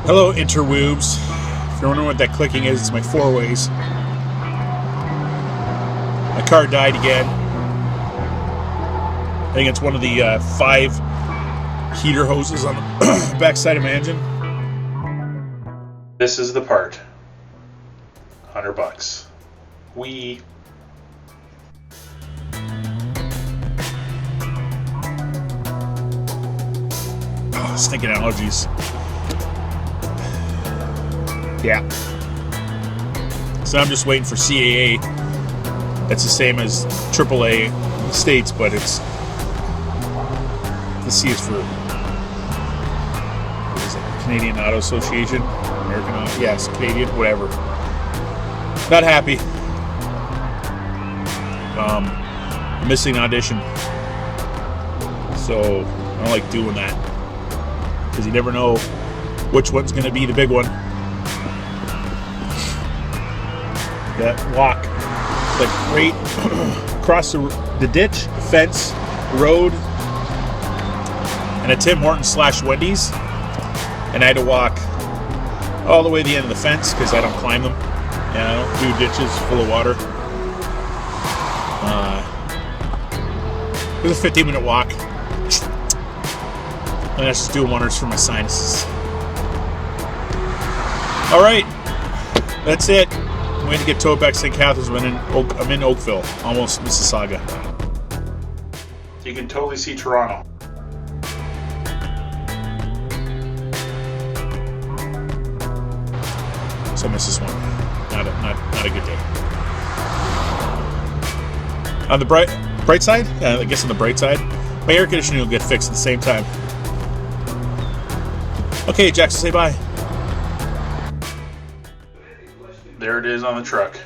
Hello, interwebs. If you're wondering what that clicking is, it's my 4-ways. My car died again. I think it's one of the 5 heater hoses on the backside of my engine. This is the part. $100. We. Oh, stinking allergies. Yeah. So I'm just waiting for CAA. That's the same as AAA in the States, but it's the C is for what is it? Canadian Auto Association, American Auto, yes, Canadian, whatever. Not happy. Missing audition, so I don't like doing that because you never know which one's going to be the big one. That walk, like right across the ditch, the fence, road, and a Tim Hortons / Wendy's, and I had to walk all the way to the end of the fence because I don't climb them. And I don't do ditches full of water. It was a 15-minute walk, and that's just doing wonders for my sinuses. All right, that's it. I'm waiting to get towed back to St. Catharines. I'm in Oakville, almost Mississauga. You can totally see Toronto. So I missed this one. Not a good day. On the bright side, I guess on the bright side, my air conditioning will get fixed at the same time. Okay, Jackson, say bye. There it is on the truck.